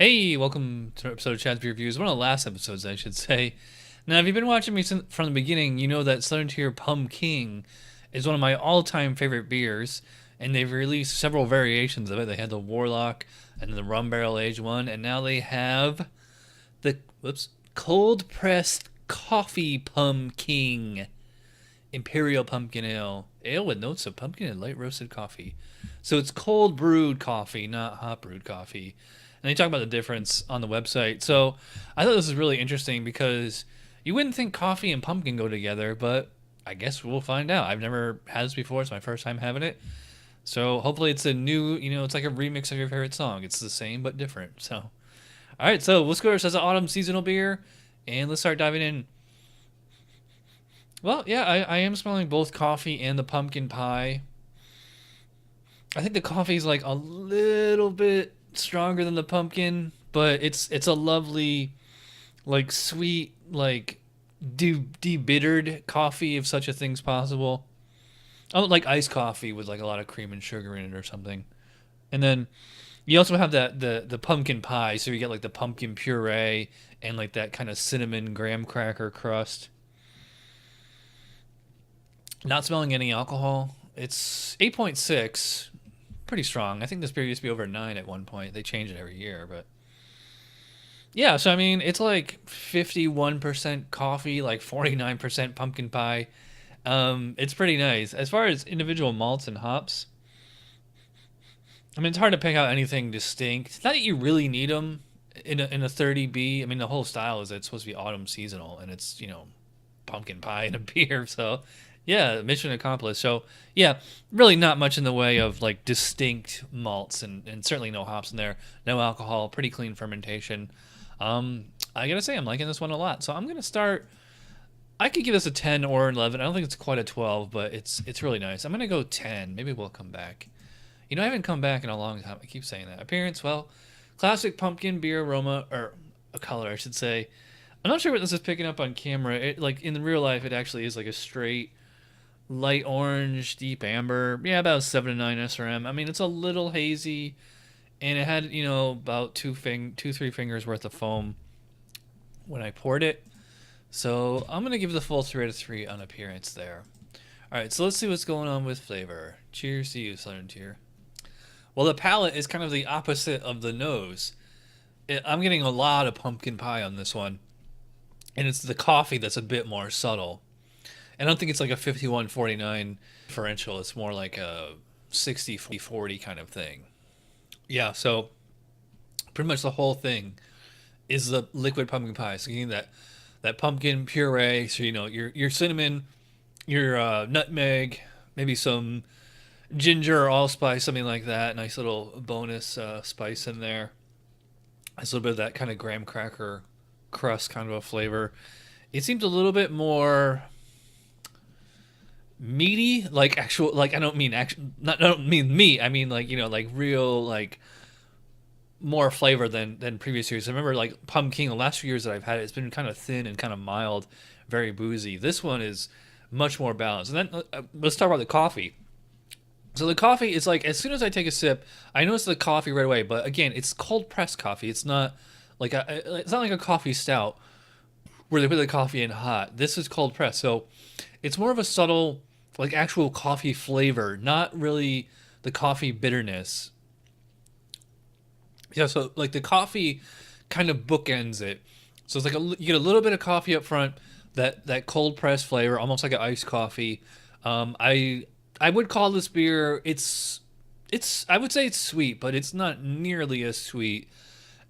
Hey, welcome to an episode of Chad's Beer Reviews. One of the last episodes, I should say. Now, if you've been watching me from the beginning, you know that Southern Tier Pumking is one of my all-time favorite beers, and they've released several variations of it. They had the Warlock and the Rum Barrel Aged one, and now they have the cold pressed coffee pumpkin Imperial Pumpkin Ale with notes of pumpkin and light roasted coffee. So it's cold brewed coffee, not hot brewed coffee. And they talk about the difference on the website. So I thought this was really interesting because you wouldn't think coffee and pumpkin go together, but I guess we'll find out. I've never had this before. It's my first time having it. So hopefully it's a new, it's like a remix of your favorite song. It's the same but different. So, all right. So let's go to says autumn seasonal beer, and let's start diving in. Well, yeah, I am smelling both coffee and the pumpkin pie. I think the coffee's like a little bit stronger than the pumpkin, but it's a lovely, like sweet, like de-bittered coffee, if such a thing's possible. Oh, like iced coffee with like a lot of cream and sugar in it or something. And then you also have the pumpkin pie, so you get like the pumpkin puree and like that kind of cinnamon graham cracker crust. Not smelling any alcohol. It's 8.6, pretty strong. I think this beer used to be over 9 at one point. They change it every year, but yeah. So I mean, it's like 51% coffee, like 49% pumpkin pie. It's pretty nice. As far as individual malts and hops, I mean, it's hard to pick out anything distinct. It's not that you really need them in a 30B. I mean, the whole style is that it's supposed to be autumn seasonal, and it's pumpkin pie and a beer. So yeah, mission accomplished. So yeah, really not much in the way of like distinct malts, and certainly no hops in there, no alcohol, pretty clean fermentation. I gotta say I'm liking this one a lot. So I'm gonna start. I could give this a 10 or 11. I don't think it's quite a 12, but it's really nice. I'm gonna go 10. Maybe we'll come back. I haven't come back in a long time. I keep saying that. Appearance, well, classic pumpkin beer aroma, or a color, I should say. I'm not sure what this is picking up on camera. It, like in real life, it actually is like a straight light orange, deep amber. Yeah, about 7 to 9 SRM. I mean, it's a little hazy, and it had about two, 3 fingers worth of foam when I poured it. So I'm gonna give the full 3 out of 3 on appearance there. All right, so let's see what's going on with flavor. Cheers to you, Southern Tier. Well, the palate is kind of the opposite of the nose. I'm getting a lot of pumpkin pie on this one, and it's the coffee that's a bit more subtle. I don't think it's like a 51-49 differential. It's more like a 60-40 kind of thing. Yeah, so pretty much the whole thing is the liquid pumpkin pie. So you need that pumpkin puree. So your cinnamon, your nutmeg, maybe some ginger or allspice, something like that. Nice little bonus spice in there. Nice little bit of that kind of graham cracker crust kind of a flavor. It seems a little bit more meaty, like actual, like I don't mean meat. I mean like like real, like more flavor than previous years. I remember like pumpkin the last few years that I've had it, it's been kind of thin and kind of mild, very boozy. This one is much more balanced. And then let's talk about the coffee. So the coffee is like, as soon as I take a sip, I notice the coffee right away. But again, it's cold pressed coffee. It's not like a coffee stout where they put the coffee in hot. This is cold pressed, so it's more of a subtle, like actual coffee flavor, not really the coffee bitterness. Yeah, so like the coffee kind of bookends it. So it's like you get a little bit of coffee up front, that cold pressed flavor, almost like an iced coffee. I would call this beer, it's I would say it's sweet, but it's not nearly as sweet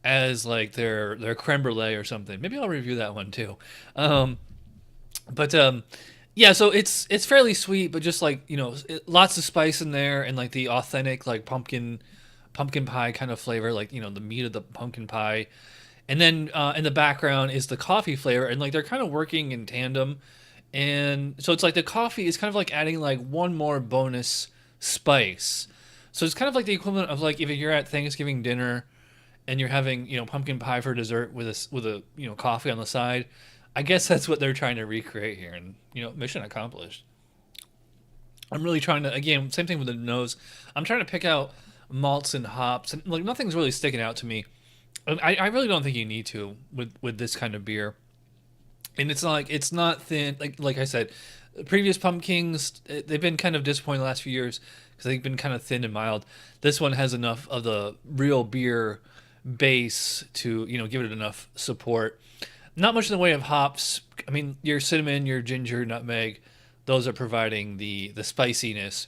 as like their creme brulee or something. Maybe I'll review that one too. But yeah, so it's fairly sweet, but just like lots of spice in there, and like the authentic like pumpkin pie kind of flavor, like the meat of the pumpkin pie. And then in the background is the coffee flavor, and like they're kind of working in tandem. And so it's like the coffee is kind of like adding like one more bonus spice. So it's kind of like the equivalent of like if you're at Thanksgiving dinner and you're having pumpkin pie for dessert with a coffee on the side. I guess that's what they're trying to recreate here, and mission accomplished. I'm really trying to, again, same thing with the nose. I'm trying to pick out malts and hops, and like nothing's really sticking out to me. I really don't think you need to with this kind of beer. And it's not thin. Like I said, previous pumpkins, they've been kind of disappointing the last few years because they've been kind of thin and mild. This one has enough of the real beer base to give it enough support. Not much in the way of hops. I mean, your cinnamon, your ginger, nutmeg, those are providing the spiciness.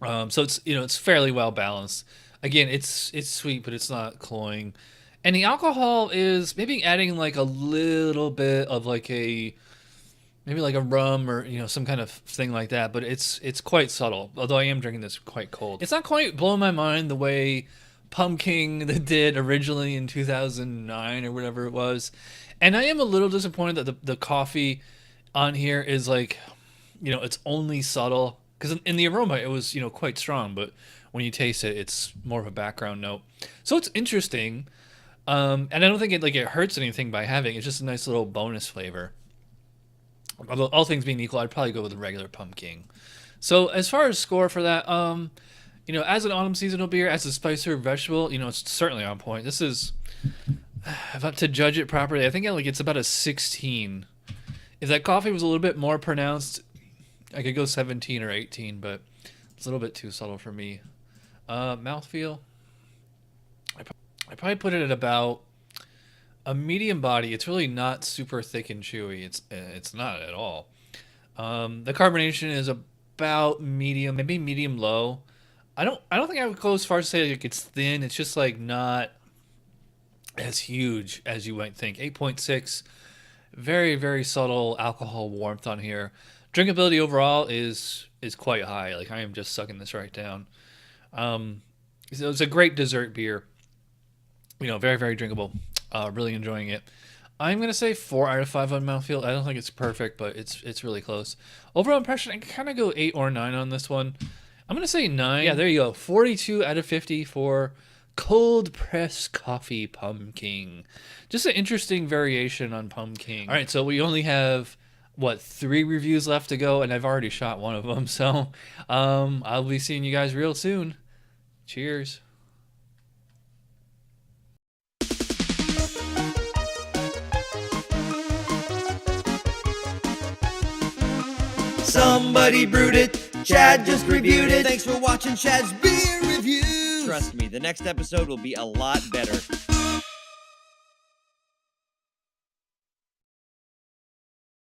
So it's fairly well balanced. Again, it's sweet, but it's not cloying. And the alcohol is maybe adding like a little bit of maybe like a rum or some kind of thing like that. But it's quite subtle. Although I am drinking this quite cold. It's not quite blowing my mind the way Pumking did originally in 2009 or whatever it was. And I am a little disappointed that the coffee on here is it's only subtle. Because in the aroma, it was, quite strong. But when you taste it, it's more of a background note. So it's interesting. And I don't think it hurts anything by having it. It's just a nice little bonus flavor. Although all things being equal, I'd probably go with the regular Pumking. So as far as score for that, as an autumn seasonal beer, as a spicier vegetable, it's certainly on point. This is, about to judge it properly, I think it's about a 16. If that coffee was a little bit more pronounced, I could go 17 or 18, but it's a little bit too subtle for me. Mouthfeel, I probably put it at about a medium body. It's really not super thick and chewy. It's not at all. The carbonation is about medium, maybe medium low. I don't think I would go as far as say it's thin. It's just not as huge as you might think. 8.6, very very subtle alcohol warmth on here. Drinkability overall is quite high. I am just sucking this right down. So it's a great dessert beer. Very very drinkable. Really enjoying it. I'm gonna say 4 out of 5 on mouthfeel. I don't think it's perfect, but it's really close. Overall impression, I can kind of go 8 or 9 on this one. I'm gonna say 9. Yeah, there you go. 42 out of 50 for cold pressed coffee Pumking. Just an interesting variation on Pumking. All right, so we only have 3 reviews left to go, and I've already shot one of them. So I'll be seeing you guys real soon. Cheers. Somebody brewed it. Chad just reviewed it. Thanks for watching Chad's Beer Reviews. Trust me, the next episode will be a lot better.